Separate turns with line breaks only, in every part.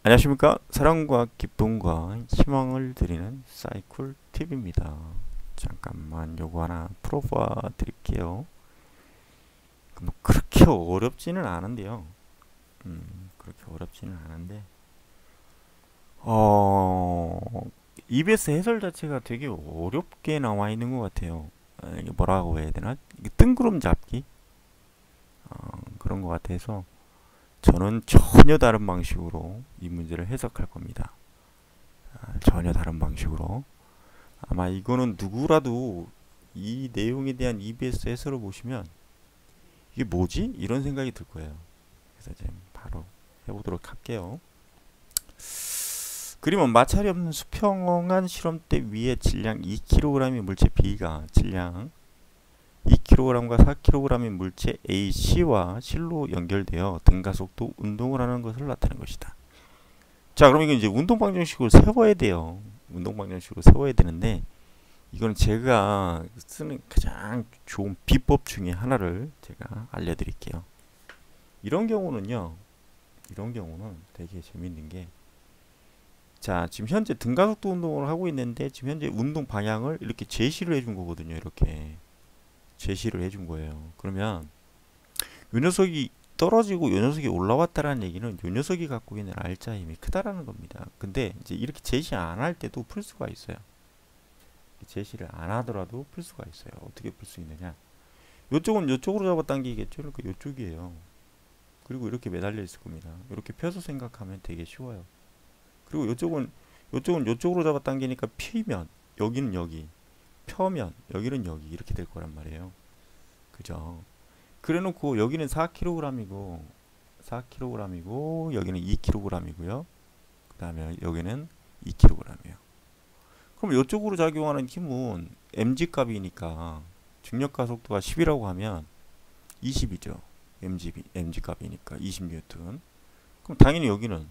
안녕하십니까. 사랑과 기쁨과 희망을 드리는 사이클 TV입니다. 잠깐만 요거 하나 풀어봐 드릴게요. 뭐 그렇게 어렵지는 않은데요. 그렇게 어렵지는 않은데 어 EBS 해설 자체가 되게 어렵게 나와 있는 것 같아요. 이게 뭐라고 해야 되나? 이게 뜬구름 잡기 그런 것 같아서 저는 전혀 다른 방식으로 이 문제를 해석할 겁니다. 전혀 다른 방식으로. 아마 이거는 누구라도 이 내용에 대한 EBS 해설을 보시면 이게 뭐지? 이런 생각이 들 거예요. 그래서 이제 바로 해보도록 할게요. 그림은 마찰이 없는 수평한 실험대 위에 질량 2kg의 물체 B가 질량 2kg과 4kg의 물체 AC와 실로 연결되어 등가속도 운동을 하는 것을 나타낸 것이다. 자, 그럼 이건 이제 운동방정식으로 세워야 돼요. 운동방정식으로 세워야 되는데 이건 제가 쓰는 가장 좋은 비법 중에 하나를 제가 알려드릴게요. 이런 경우는 되게 재밌는 게, 자, 지금 현재 등가속도 운동을 하고 있는데 지금 현재 운동 방향을 이렇게 제시를 해준 거거든요. 이렇게 제시를 해준 거예요. 그러면 요 녀석이 떨어지고 요 녀석이 올라왔다라는 얘기는 요 녀석이 갖고 있는 알자 힘이 크다라는 겁니다. 근데 이제 이렇게 제시 안 할 때도 풀 수가 있어요. 제시를 안 하더라도 풀 수가 있어요. 어떻게 풀 수 있느냐? 요쪽은 요쪽으로 잡아당기겠죠. 그러니까 요쪽이에요. 그리고 이렇게 매달려 있을 겁니다. 이렇게 펴서 생각하면 되게 쉬워요. 그리고 요쪽은 요쪽으로 잡아당기니까 피면 여기는 여기, 펴면 여기는 여기 이렇게 될 거란 말이에요. 그죠? 그래놓고 여기는 4kg이고 여기는 2kg이고요. 그 다음에 여기는 2kg이에요. 그럼 이쪽으로 작용하는 힘은 mg값이니까 중력가속도가 10이라고 하면 20이죠. mg값이니까 20N. 그럼 당연히 여기는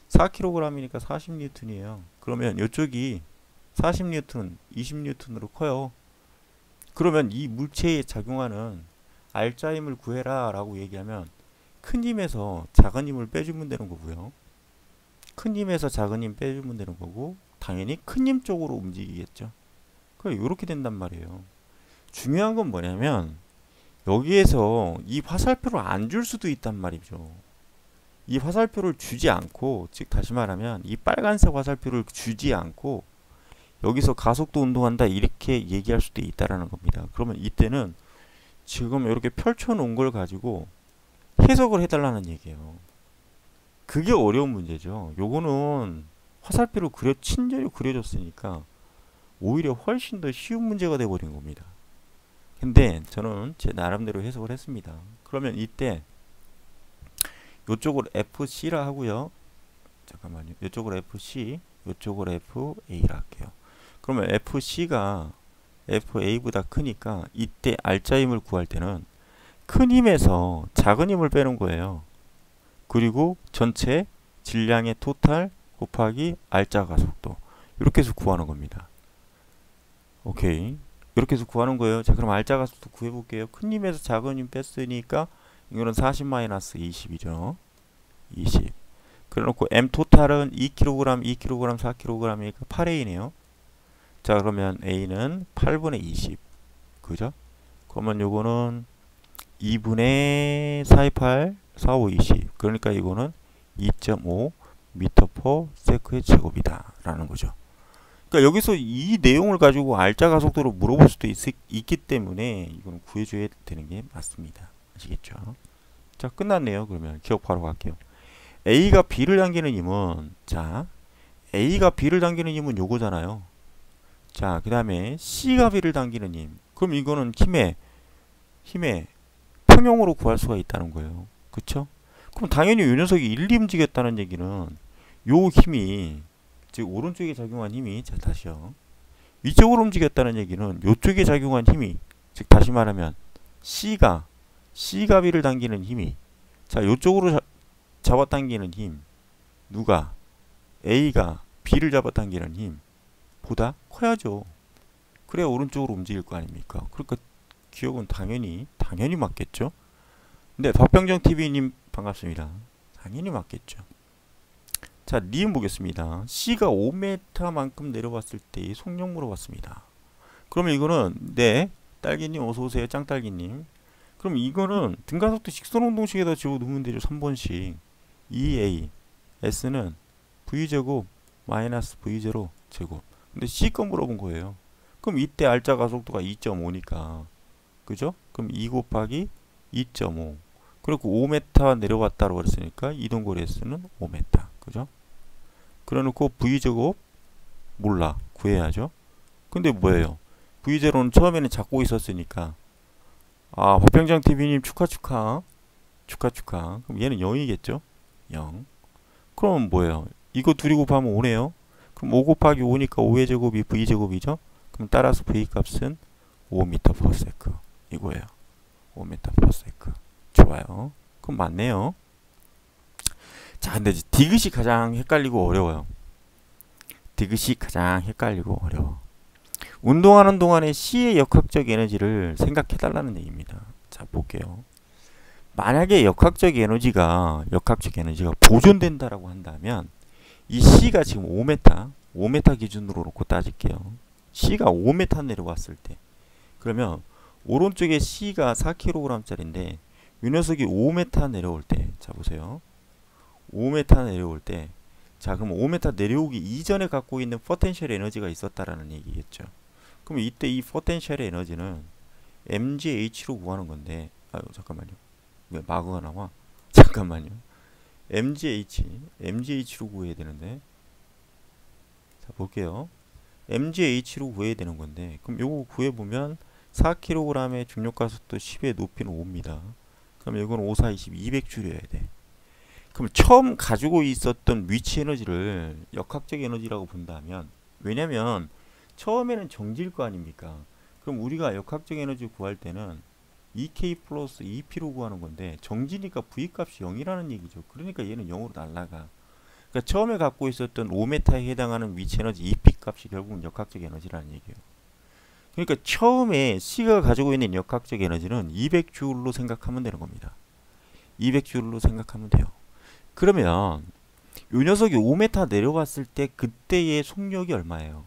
4kg이니까 40N이에요. 그러면 이쪽이 40N, 20N으로 커요. 그러면 이 물체에 작용하는 알자 힘을 구해라 라고 얘기하면 큰 힘에서 작은 힘을 빼주면 되는 거고요. 큰 힘에서 작은 힘 빼주면 되는 거고, 당연히 큰 힘 쪽으로 움직이겠죠. 그럼 이렇게 된단 말이에요. 중요한 건 뭐냐면 여기에서 이 화살표를 안 줄 수도 있단 말이죠. 이 화살표를 주지 않고, 즉 다시 말하면 이 빨간색 화살표를 주지 않고 여기서 가속도 운동한다 이렇게 얘기할 수도 있다라는 겁니다. 그러면 이때는 지금 이렇게 펼쳐 놓은 걸 가지고 해석을 해달라는 얘기예요. 그게 어려운 문제죠. 요거는 화살표로 친절히 그려줬으니까 오히려 훨씬 더 쉬운 문제가 돼버린 겁니다. 근데 저는 제 나름대로 해석을 했습니다. 그러면 이때 요쪽을 FC라 하고요. 잠깐만요. 요쪽을 FC, 요쪽을 FA라 할게요. 그러면 FC가 FA보다 크니까 이때 알자 힘을 구할 때는 큰 힘에서 작은 힘을 빼는 거예요. 그리고 전체 질량의 토탈 곱하기 알자 가속도, 이렇게 해서 구하는 겁니다. 오케이, 이렇게 해서 구하는 거예요. 자, 그럼 알자 가속도 구해볼게요. 큰 힘에서 작은 힘 뺐으니까 이거는 40-20이죠. 20. 그래놓고 M 토탈은 2kg, 2kg, 4kg이니까 8A네요. 자, 그러면 A는 8분의 20. 그죠? 그러면 요거는 2분의 428, 45, 20. 그러니까 이거는 2.5 미터 퍼 세크의 제곱이다 라는 거죠. 그러니까 여기서 이 내용을 가지고 알자 가속도로 물어볼 수도 있기 때문에 이거는 구해줘야 되는 게 맞습니다. 아시겠죠? 자, 끝났네요. 그러면 기억 바로 갈게요. A가 B를 당기는 힘은, 자, A가 B를 당기는 힘은 요거잖아요. 자, 그 다음에 C가 B를 당기는 힘. 그럼 이거는 힘의 평형으로 구할 수가 있다는 거예요. 그쵸? 그럼 당연히 이 녀석이 1, 2 움직였다는 얘기는 요 힘이, 즉 오른쪽에 작용한 힘이, 자 다시요, 위쪽으로 움직였다는 얘기는 요쪽에 작용한 힘이, 즉 다시 말하면 C가 B를 당기는 힘이, 자 요쪽으로 잡아당기는 힘, 누가? A가 B를 잡아당기는 힘 보다 커야죠. 그래야 오른쪽으로 움직일 거 아닙니까? 그러니까 기억은 당연히 맞겠죠. 근데 박병정 TV님 반갑습니다. 당연히 맞겠죠. 자, 니은 보겠습니다. C가 5m만큼 내려왔을 때의 속력 물어봤습니다. 그러면 이거는 네, 딸기님 어서오세요. 짱딸기님. 그럼 이거는 등가속도 직선운동식에다 집어넣으면 되죠. 3번식 2a s는 v제곱 마이너스 v0 제곱. 근데 C 거 물어본 거예요. 그럼 이때 알짜 가속도가 2.5니까 그죠? 그럼 2 곱하기 2.5 그리고 5m 내려왔다고 그랬으니까 이동거리 S는 5m 그죠? 그래놓고 V제곱 몰라 구해야죠. 근데 뭐예요? V0는 처음에는 잡고 있었으니까 아 화평장 TV님 축하. 그럼 얘는 0이겠죠? 0. 그럼 뭐예요? 이거 둘이 곱하면 5네요. 그럼 5 곱하기 5니까 5의 제곱이 V제곱이죠? 그럼 따라서 V 값은 5m/s 이거예요. 5m/s. 좋아요. 그럼 맞네요. 자, 근데 이제 디귿이 가장 헷갈리고 어려워요. 디귿이 가장 헷갈리고 어려워. 운동하는 동안에 C의 역학적 에너지를 생각해 달라는 얘기입니다. 자, 볼게요. 만약에 역학적 에너지가 보존된다라고 한다면 이 C가 지금 5m 기준으로 놓고 따질게요. C가 5m 내려왔을 때 그러면 오른쪽에 C가 4kg짜리인데 이 녀석이 5m 내려올 때 자 보세요. 5m 내려올 때 자 그럼 5m 내려오기 이전에 갖고 있는 포텐셜 에너지가 있었다라는 얘기겠죠. 그럼 이때 이 포텐셜 에너지는 mgh로 구하는 건데 아유 잠깐만요. 왜 마그가 나와? 잠깐만요. mgh로 구해야 되는데 자 볼게요. mgh로 구해야 되는 건데 그럼 요거 구해보면 4kg의 중력가속도 10의 높이는 5입니다. 그럼 이건 5, 4, 20, 200줄여야 돼. 그럼 처음 가지고 있었던 위치 에너지를 역학적 에너지라고 본다면 왜냐면 처음에는 정지일 거 아닙니까? 그럼 우리가 역학적 에너지 구할 때는 EK 플러스 EP로 구하는 건데 정지니까 V값이 0이라는 얘기죠. 그러니까 얘는 0으로 날아가. 그러니까 처음에 갖고 있었던 5m에 해당하는 위치 에너지 EP 값이 결국은 역학적 에너지라는 얘기예요. 그러니까 처음에 C가 가지고 있는 역학적 에너지는 200줄로 생각하면 되는 겁니다. 200줄로 생각하면 돼요. 그러면 이 녀석이 5m 내려왔을 때 그때의 속력이 얼마예요?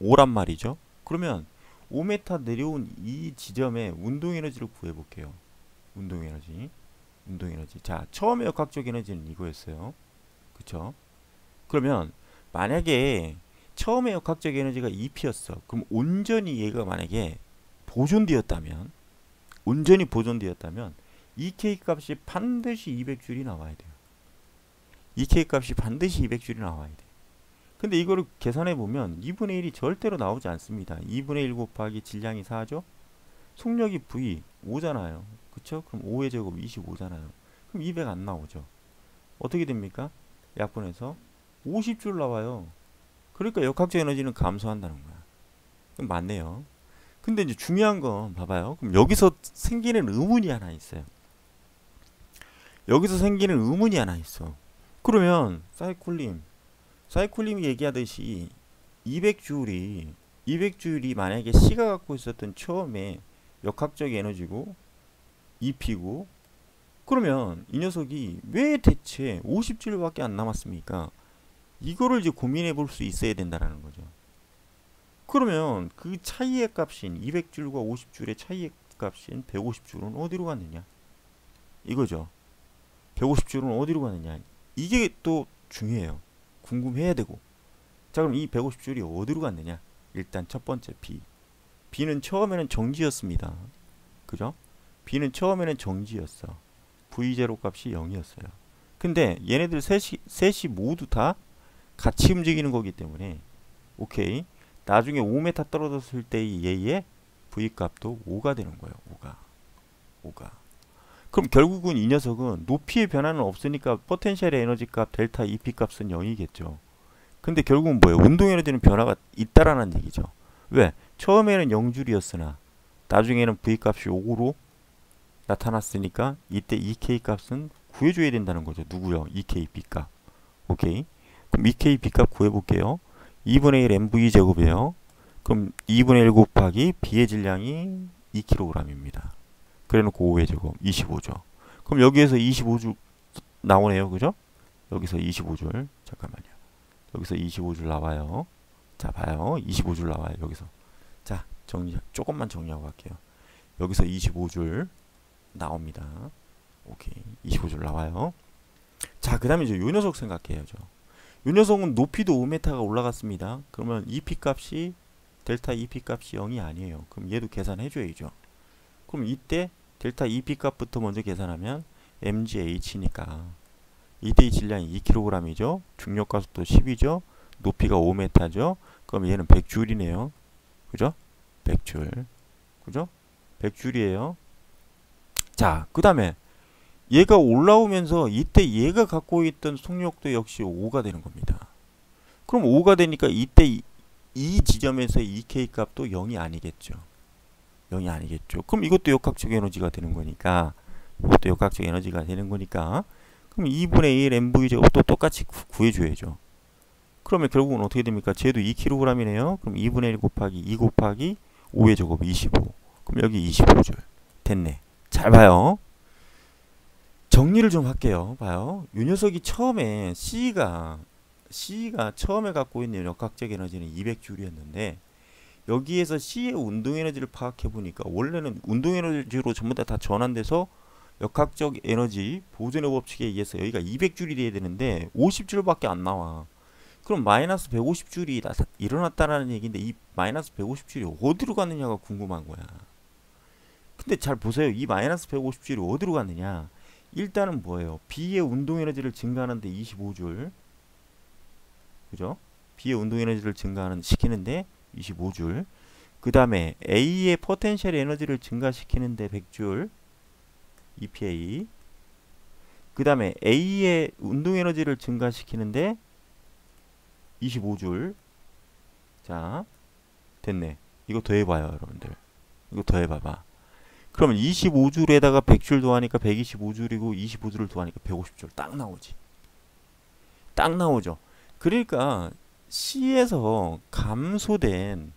5란 말이죠. 그러면 5m 내려온 이 지점에 운동에너지를 구해볼게요. 운동에너지. 자, 처음에 역학적 에너지는 이거였어요. 그쵸? 그러면 만약에 처음에 역학적 에너지가 EP였어. 그럼 온전히 얘가 만약에 보존되었다면 EK 값이 반드시 200줄이 나와야 돼요. EK 값이 반드시 200줄이 나와야 돼. 근데 이거를 계산해 보면 2분의 1이 절대로 나오지 않습니다. 2분의 1 곱하기 질량이 4죠? 속력이 V 5잖아요. 그쵸? 그럼 5의 제곱 25잖아요. 그럼 200 안 나오죠. 어떻게 됩니까? 약분해서 50줄 나와요. 그러니까 역학적 에너지는 감소한다는 거야. 그럼 맞네요. 근데 이제 중요한 건 봐봐요. 그럼 여기서 생기는 의문이 하나 있어요. 그러면 사이콜님이 얘기하듯이 200줄이 만약에 C가 갖고 있었던 처음에 역학적 에너지고 EP고 그러면 이 녀석이 왜 대체 50줄밖에 안 남았습니까? 이거를 이제 고민해 볼 수 있어야 된다는 거죠. 그러면 그 차이의 값인 200줄과 50줄의 차이의 값인 150줄은 어디로 갔느냐? 이거죠. 150줄은 어디로 갔느냐? 이게 또 중요해요. 궁금해야 되고. 자, 그럼 이 150줄이 어디로 갔느냐? 일단 첫 번째 B는 처음에는 정지였습니다. 그죠? B는 처음에는 정지였어. V0 값이 0이었어요. 근데 얘네들 셋이 모두 다 같이 움직이는 거기 때문에 오케이. 나중에 5m 떨어졌을 때의 얘의 V값도 5가 되는 거예요. 5가. 그럼 결국은 이 녀석은 높이의 변화는 없으니까 포텐셜의 에너지 값 델타 EP 값은 0이겠죠. 근데 결국은 뭐예요? 운동 에너지는 변화가 있다라는 얘기죠. 왜? 처음에는 0줄이었으나 나중에는 V값이 5로 나타났으니까 이때 EK 값은 구해줘야 된다는 거죠. 누구요? EK B값. 오케이. 그럼 EK B값 구해볼게요. 2분의 1 MV 제곱이에요. 그럼 2분의 1 곱하기 B의 질량이 2kg입니다. 그래놓고 5의 제곱 25죠. 그럼 여기에서 25주 나오네요. 그죠? 여기서 25줄. 잠깐만요. 여기서 25줄 나와요. 자, 봐요. 25줄 나와요. 여기서. 자, 조금만 정리하고 갈게요. 여기서 25줄 나옵니다. 오케이. 25줄 나와요. 자, 그 다음에 이제 요 녀석 생각해야죠. 요 녀석은 높이도 5m가 올라갔습니다. 그러면 EP 값이 델타 EP 값이 0이 아니에요. 그럼 얘도 계산해줘야죠. 그럼 이때 델타 EP 값부터 먼저 계산하면 mgh니까 이때의 질량이 2kg이죠. 중력가속도 10이죠. 높이가 5m죠. 그럼 얘는 100줄이네요. 그죠? 100줄. 그죠? 100줄이에요. 자, 그 다음에 얘가 올라오면서 이때 얘가 갖고 있던 속력도 역시 5가 되는 겁니다. 그럼 5가 되니까 이때 이 지점에서 EK 값도 0이 아니겠죠. 0이 아니겠죠. 그럼 이것도 역학적 에너지가 되는 거니까 이것도 역학적 에너지가 되는 거니까 그럼 2분의 1 mv 제곱도 똑같이 구해줘야죠. 그러면 결국은 어떻게 됩니까? 쟤도 2kg이네요. 그럼 2분의 1 곱하기 2 곱하기 5의 제곱 25. 그럼 여기 25줄. 됐네. 잘 봐요. 정리를 좀 할게요. 봐요. 이 녀석이 처음에 C가 처음에 갖고 있는 역학적 에너지는 200줄이었는데 여기에서 C의 운동 에너지를 파악해 보니까 원래는 운동 에너지로 전부 다 전환돼서 역학적 에너지 보존의 법칙에 의해서 여기가 200줄이 돼야 되는데 50줄밖에 안 나와. 그럼 마이너스 150줄이 일어났다라는 얘기인데 이 마이너스 150줄이 어디로 갔느냐가 궁금한 거야. 근데 잘 보세요. 이 마이너스 150줄이 어디로 갔느냐. 일단은 뭐예요? B의 운동 에너지를 증가하는데 25줄. 그죠? B의 운동 에너지를 시키는데 25줄. 그 다음에 A의 포텐셜 에너지를 증가시키는데 100줄. EPA. 그 다음에 A의 운동 에너지를 증가시키는데 25줄. 자, 됐네. 이거 더해봐요, 여러분들. 이거 더해봐봐. 그러면 25줄에다가 100줄 더하니까 125줄이고 25줄을 더하니까 150줄. 딱 나오지. 딱 나오죠. 그러니까 C에서 감소된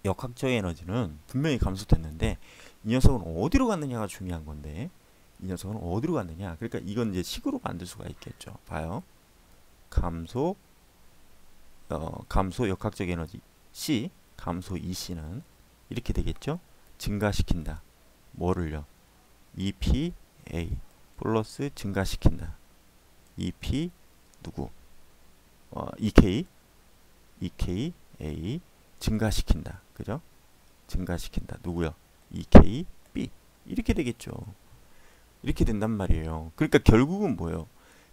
역학적 에너지는 분명히 감소됐는데 이 녀석은 어디로 갔느냐가 중요한 건데 이 녀석은 어디로 갔느냐. 그러니까 이건 이제 식으로 만들 수가 있겠죠. 봐요. 감소 역학적 에너지 C, 감소 EC는 이렇게 되겠죠. 증가시킨다. 뭐를요? EPA 플러스 증가시킨다. EP 누구? EKA 증가시킨다. 그죠? 증가시킨다. 누구요? EKB 이렇게 되겠죠. 이렇게 된단 말이에요. 그러니까 결국은 뭐예요?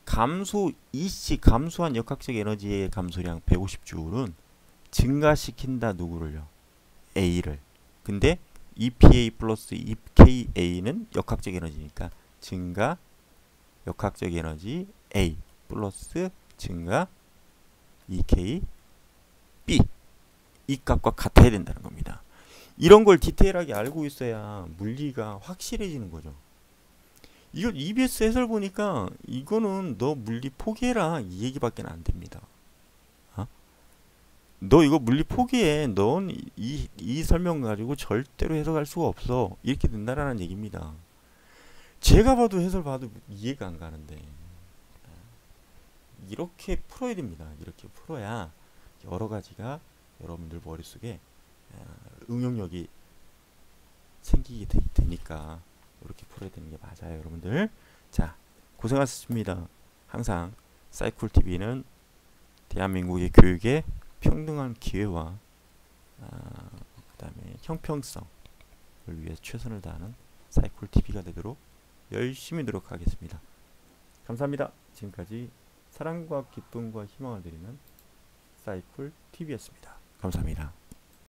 감소 EC 감소한 역학적 에너지의 감소량 150줄은 증가시킨다. 누구를요? A를. 근데 EPA 플러스 EKA는 역학적 에너지니까 증가 역학적 에너지 A 플러스 증가 EKB 이 값과 같아야 된다는 겁니다. 이런 걸 디테일하게 알고 있어야 물리가 확실해지는 거죠. 이거 EBS 해설 보니까 이거는 너 물리 포기해라 이 얘기밖에 안 됩니다. 너 이거 물리 포기해. 넌 이 설명 가지고 절대로 해석할 수가 없어. 이렇게 된다라는 얘기입니다. 제가 봐도 해설 봐도 이해가 안 가는데 이렇게 풀어야 됩니다. 이렇게 풀어야 여러 가지가 여러분들 머릿속에 응용력이 생기게 되니까 이렇게 풀어야 되는 게 맞아요, 여러분들. 자, 고생하셨습니다. 항상 사이쿨TV는 대한민국의 교육에 평등한 기회와 그 다음에 형평성을 위해서 최선을 다하는 사이쿨TV가 되도록 열심히 노력하겠습니다. 감사합니다. 지금까지 사랑과 기쁨과 희망을 드리는 사이쿨TV였습니다. 감사합니다.